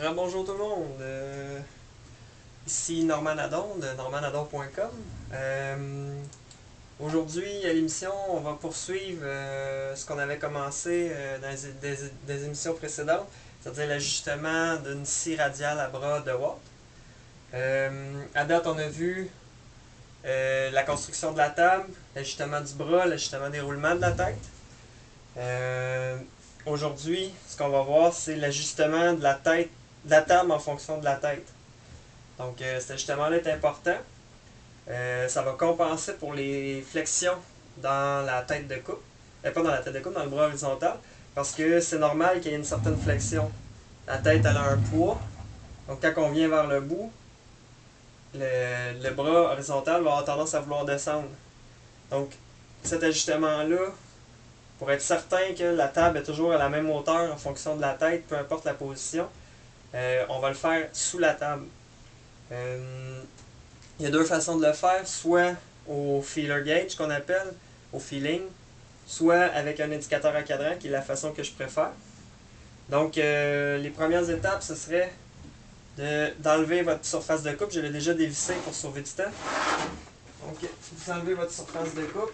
Rebonjour tout le monde, ici Norman Nadon de normanadon.com. Aujourd'hui à l'émission, on va poursuivre ce qu'on avait commencé dans des émissions précédentes, c'est-à-dire l'ajustement d'une scie radiale à bras de Watt. À date, on a vu la construction de la table, l'ajustement du bras, l'ajustement des roulements de la tête. Aujourd'hui, ce qu'on va voir, c'est l'ajustement de la tête, de la table en fonction de la tête. Donc, cet ajustement-là est important. Ça va compenser pour les flexions dans la tête de coupe. Pas dans la tête de coupe, dans le bras horizontal. Parce que c'est normal qu'il y ait une certaine flexion. La tête, elle a un poids. Donc, quand on vient vers le bout, le bras horizontal va avoir tendance à vouloir descendre. Donc, cet ajustement-là, pour être certain que la table est toujours à la même hauteur en fonction de la tête, peu importe la position, on va le faire sous la table. Il y a deux façons de le faire, soit au feeler gauge qu'on appelle, au feeling, soit avec un indicateur à cadran, qui est la façon que je préfère. Donc, les premières étapes, ce serait d'enlever votre surface de coupe. Je l'ai déjà dévissé pour sauver du temps. Donc, vous enlevez votre surface de coupe.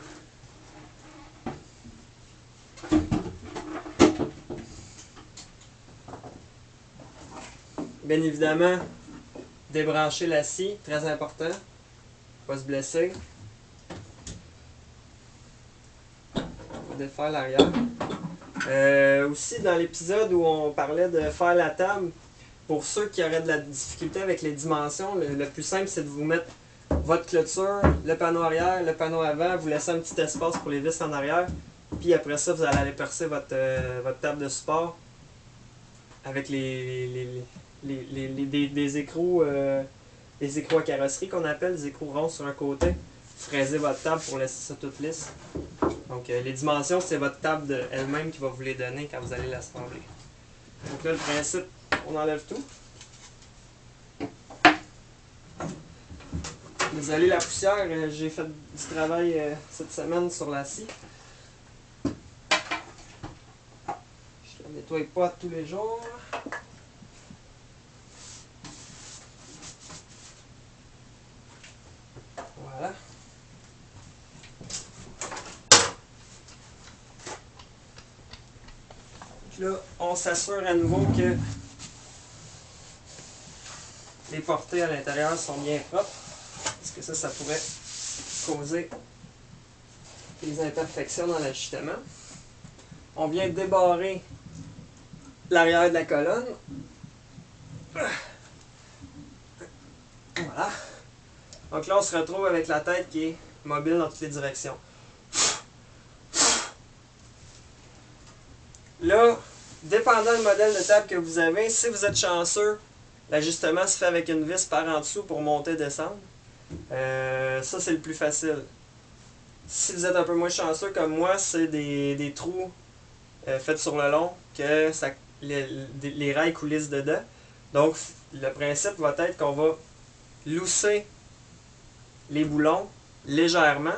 Bien évidemment, débrancher la scie, très important. Pas se blesser. Défaire l'arrière. Aussi, dans l'épisode où on parlait de faire la table, pour ceux qui auraient de la difficulté avec les dimensions, le plus simple, c'est de vous mettre votre clôture, le panneau arrière, le panneau avant, vous laissez un petit espace pour les vis en arrière, puis après ça, vous allez aller percer votre table de support avec des écrous, des écrous à carrosserie qu'on appelle, des écrous ronds sur un côté. Fraisez votre table pour laisser ça toute lisse. Donc, les dimensions, c'est votre table elle-même qui va vous les donner quand vous allez l'assembler. Donc là, le principe, on enlève tout. Désolé la poussière, j'ai fait du travail cette semaine sur la scie. Je ne la nettoie pas tous les jours. Voilà. Là, on s'assure à nouveau que les portées à l'intérieur sont bien propres, parce que ça pourrait causer des imperfections dans l'ajustement. On vient de débarrer l'arrière de la colonne. Voilà. Donc là, on se retrouve avec la tête qui est mobile dans toutes les directions. Là, dépendant du modèle de table que vous avez, si vous êtes chanceux, l'ajustement se fait avec une vis par en dessous pour monter et descendre. Ça, c'est le plus facile. Si vous êtes un peu moins chanceux comme moi, c'est des trous faits sur le long que les rails coulissent dedans. Donc, le principe va être qu'on va lousser les boulons légèrement,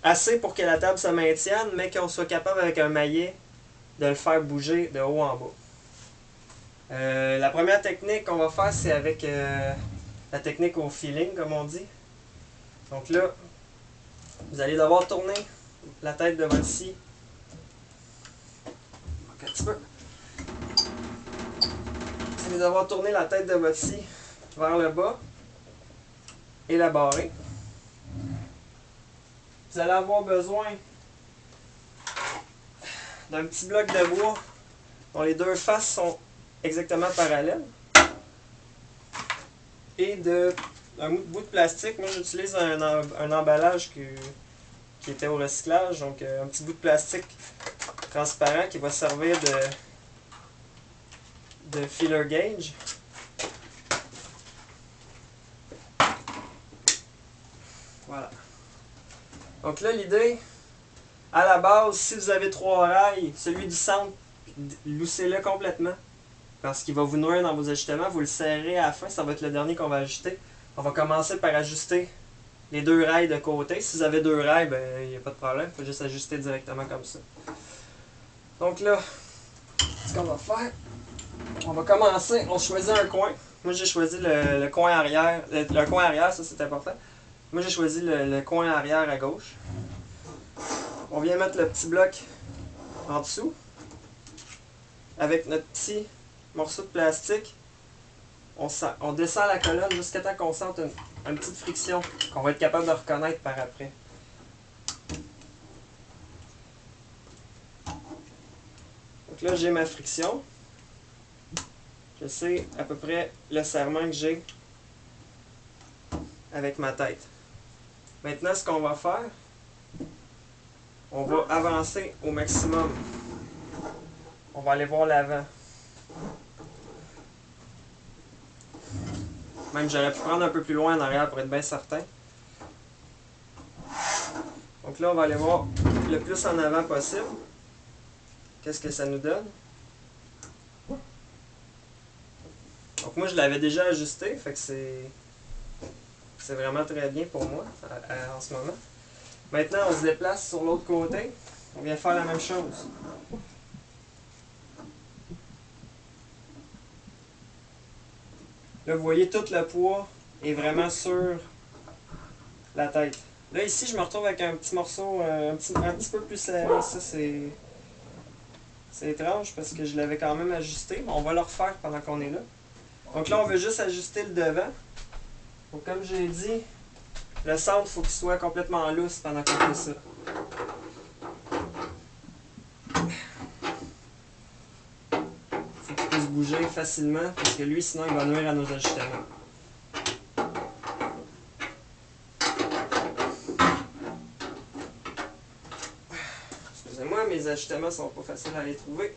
assez pour que la table se maintienne, mais qu'on soit capable avec un maillet de le faire bouger de haut en bas. La première technique qu'on va faire, c'est avec la technique au feeling, comme on dit. Donc là, vous allez devoir tourner la tête de votre scie. Un petit peu. Vous allez devoir tourner la tête de votre scie vers le bas et la barrer. Vous allez avoir besoin d'un petit bloc de bois dont les deux faces sont exactement parallèles et un bout de plastique. Moi, j'utilise un emballage qui était au recyclage, donc un petit bout de plastique transparent qui va servir de feeler gauge. Voilà. Donc là, l'idée, à la base, si vous avez 3 rails, celui du centre, loussez-le complètement. Parce qu'il va vous nourrir dans vos ajustements. Vous le serrez à la fin, ça va être le dernier qu'on va ajuster. On va commencer par ajuster les 2 rails de côté. Si vous avez 2 rails, il n'y a pas de problème. Il faut juste ajuster directement comme ça. Donc là, ce qu'on va faire, On va commencer, on choisit un coin. Moi j'ai choisi le coin arrière. Le coin arrière, ça c'est important. Moi j'ai choisi le coin arrière à gauche. On vient mettre le petit bloc en dessous. Avec notre petit morceau de plastique, on descend la colonne jusqu'à temps qu'on sente une petite friction qu'on va être capable de reconnaître par après. Donc là j'ai ma friction. Je sais à peu près le serrement que j'ai avec ma tête. Maintenant, ce qu'on va faire, on va avancer au maximum. On va aller voir l'avant. Même j'aurais pu prendre un peu plus loin en arrière pour être bien certain. Donc là, on va aller voir le plus en avant possible. Qu'est-ce que ça nous donne? Donc moi, je l'avais déjà ajusté, fait que c'est vraiment très bien pour moi en ce moment. Maintenant, on se déplace sur l'autre côté. On vient faire la même chose. Là, vous voyez, tout le poids est vraiment sur la tête. Là, ici, je me retrouve avec un petit morceau un petit peu plus serré. Ça, c'est étrange parce que je l'avais quand même ajusté. On va le refaire pendant qu'on est là. Donc là, on veut juste ajuster le devant. Donc, comme j'ai dit, le centre, il faut qu'il soit complètement lousse pendant qu'on fait ça. Il faut qu'il puisse bouger facilement parce que lui, sinon, il va nuire à nos ajustements. Excusez-moi, mes ajustements sont pas faciles à les trouver.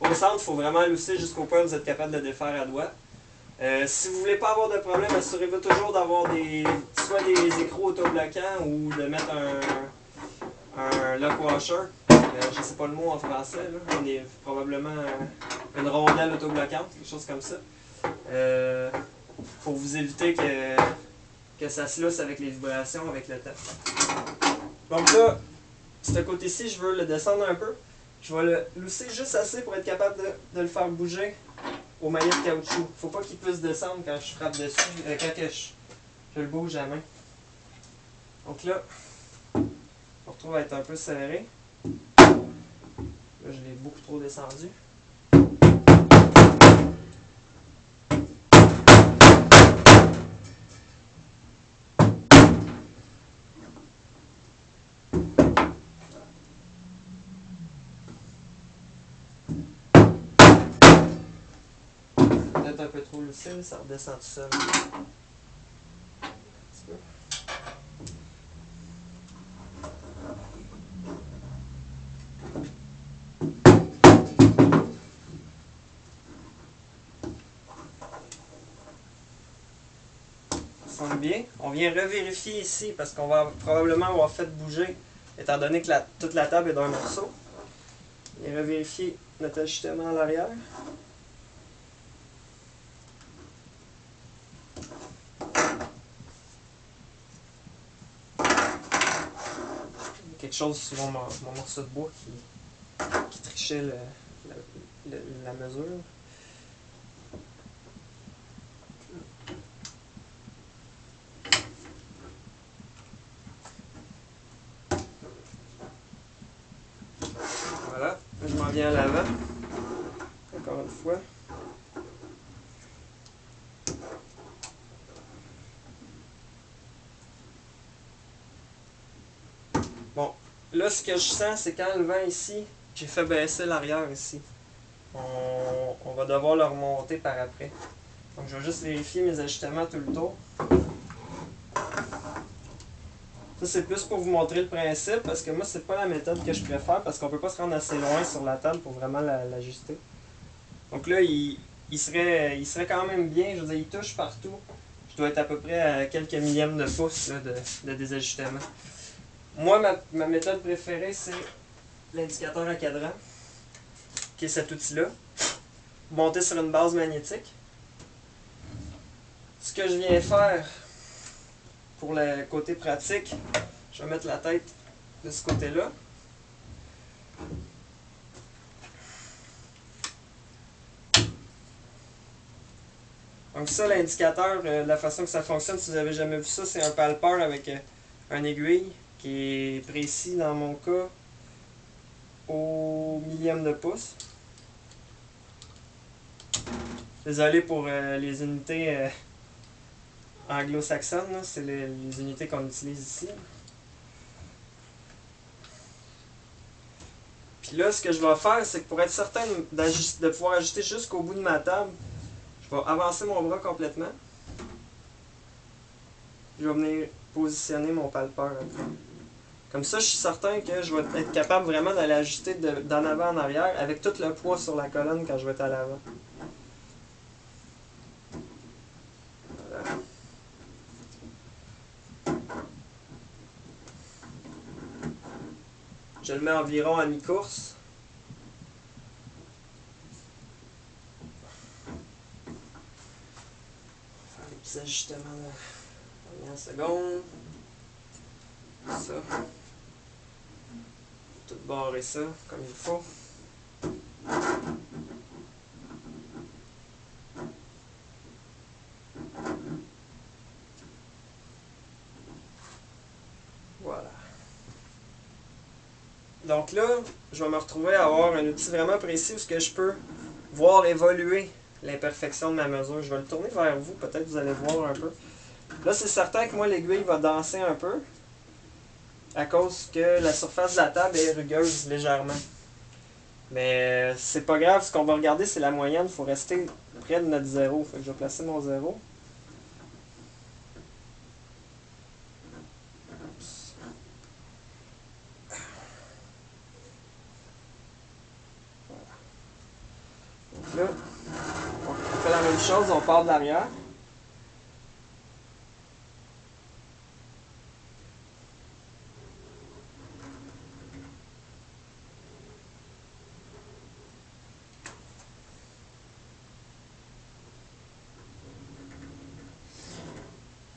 Au centre, il faut vraiment lousser jusqu'au point où vous êtes capable de le défaire à doigt. Si vous ne voulez pas avoir de problème, assurez-vous toujours d'avoir soit des écrous autobloquants ou de mettre un lock washer. Je ne sais pas le mot en français, là. Probablement une rondelle autobloquante, quelque chose comme ça. Pour vous éviter que ça se lousse avec les vibrations avec le temps. Donc là, ce côté-ci, je veux le descendre un peu. Je vais le lousser juste assez pour être capable de le faire bouger au maillet de caoutchouc. Il ne faut pas qu'il puisse descendre quand je frappe dessus, quand je le bouge à la main. Donc là, on retrouve à être un peu serré. Là, je l'ai beaucoup trop descendu. Peut-être un peu trop lucide, ça redescend tout seul. Un petit peu. Ça sonne bien. On vient revérifier ici parce qu'on va probablement avoir fait bouger, étant donné que toute la table est d'un morceau. On vient revérifier notre ajustement à l'arrière. Quelque chose sur mon morceau de bois qui trichait la mesure. Voilà, je m'en viens à l'avant. Encore une fois. Bon, là ce que je sens, c'est qu'en levant ici, j'ai fait baisser l'arrière ici. on va devoir le remonter par après. Donc je vais juste vérifier mes ajustements tout le tour. Ça c'est plus pour vous montrer le principe parce que moi c'est pas la méthode que je préfère parce qu'on peut pas se rendre assez loin sur la table pour vraiment l'ajuster. Donc là il serait quand même bien, je veux dire il touche partout. Je dois être à peu près à quelques millièmes de pouce là, de désajustement. Moi ma méthode préférée c'est l'indicateur à cadran, qui est cet outil là, monté sur une base magnétique. Ce que je viens faire pour le côté pratique, je vais mettre la tête de ce côté-là. Donc ça, l'indicateur, la façon que ça fonctionne, si vous n'avez jamais vu ça, c'est un palpeur avec un aiguille qui est précis dans mon cas au millième de pouce. Désolé pour les unités anglo-saxonnes, c'est les unités qu'on utilise ici. Puis là, ce que je vais faire, c'est que pour être certain de pouvoir ajuster jusqu'au bout de ma table, je vais avancer mon bras complètement. Je vais venir positionner mon palpeur après. Comme ça, je suis certain que je vais être capable vraiment d'aller ajuster d'en avant en arrière avec tout le poids sur la colonne quand je vais être à l'avant. Voilà. Je le mets environ à mi-course. Faire des petits ajustements là. Dernière seconde. Ça. Tout barrer ça comme il faut. Voilà. Donc là, je vais me retrouver à avoir un outil vraiment précis où je peux voir évoluer l'imperfection de ma mesure. Je vais le tourner vers vous, peut-être que vous allez voir un peu. Là, c'est certain que moi, l'aiguille va danser un peu à cause que la surface de la table est rugueuse légèrement. Mais c'est pas grave, ce qu'on va regarder, c'est la moyenne. Il faut rester près de notre zéro. Fait que je vais placer mon zéro. Donc là, on fait la même chose, on part de l'arrière.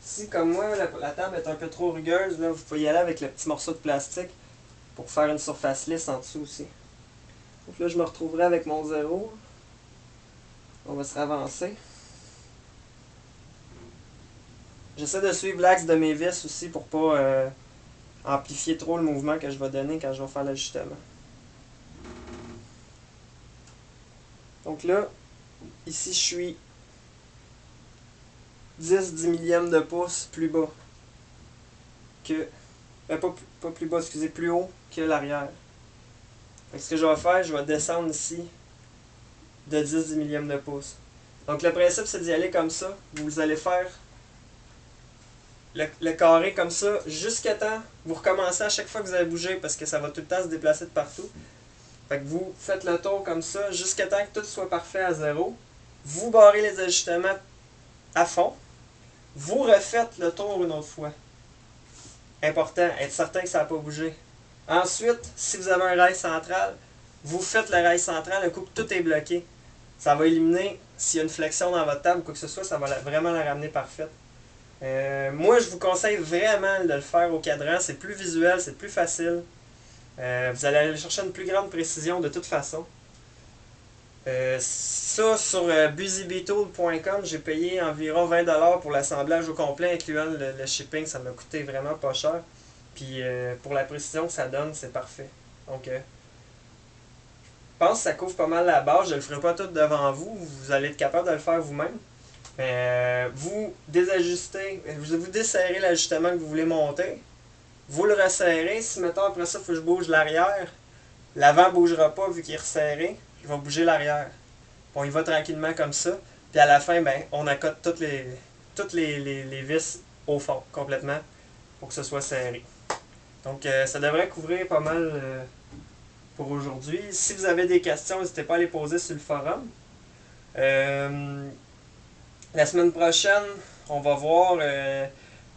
Si, comme moi, la table est un peu trop rugueuse, là, vous pouvez y aller avec le petit morceau de plastique pour faire une surface lisse en dessous aussi. Donc là, je me retrouverai avec mon zéro. On va se ravancer. J'essaie de suivre l'axe de mes vis aussi pour pas amplifier trop le mouvement que je vais donner quand je vais faire l'ajustement. Donc là, ici je suis 10 millièmes de pouce plus bas que... pas plus bas, excusez, plus haut que l'arrière. Ce que je vais faire, je vais descendre ici de 10 millièmes de pouce. Donc le principe c'est d'y aller comme ça. Vous allez faire le carré comme ça jusqu'à temps. Vous recommencez à chaque fois que vous allez bouger parce que ça va tout le temps se déplacer de partout. Fait que vous faites le tour comme ça jusqu'à temps que tout soit parfait à zéro. Vous barrez les ajustements à fond. Vous refaites le tour une autre fois. Important, être certain que ça n'a pas bougé. Ensuite, si vous avez un rail central, vous faites le rail central, un coup que tout est bloqué. Ça va éliminer, s'il y a une flexion dans votre table ou quoi que ce soit, ça va vraiment la ramener parfaite. Moi, je vous conseille vraiment de le faire au cadran. C'est plus visuel, c'est plus facile. Vous allez aller chercher une plus grande précision de toute façon. Ça, sur busybeetool.com, j'ai payé environ 20$ pour l'assemblage au complet, incluant le shipping. Ça m'a coûté vraiment pas cher. Puis pour la précision que ça donne, c'est parfait. Donc, je pense que ça couvre pas mal la base. Je ne le ferai pas tout devant vous. Vous allez être capable de le faire vous-même. Vous désajustez, vous desserrez l'ajustement que vous voulez monter. Vous le resserrez. Si, mettons, après ça, il faut que je bouge l'arrière, l'avant ne bougera pas vu qu'il est resserré. je vais bouger l'arrière. On y va tranquillement comme ça. Puis à la fin, ben, on accote toutes les vis au fond, complètement, pour que ce soit serré. Donc, ça devrait couvrir pas mal pour aujourd'hui. Si vous avez des questions, n'hésitez pas à les poser sur le forum. La semaine prochaine, on va voir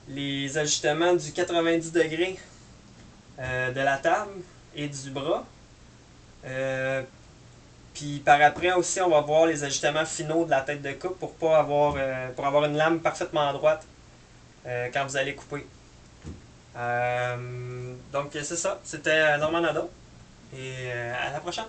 les ajustements du 90 degrés de la table et du bras. Puis par après aussi, on va voir les ajustements finaux de la tête de coupe pour avoir une lame parfaitement droite quand vous allez couper. Donc c'est ça, c'était Norman Nadeau et à la prochaine.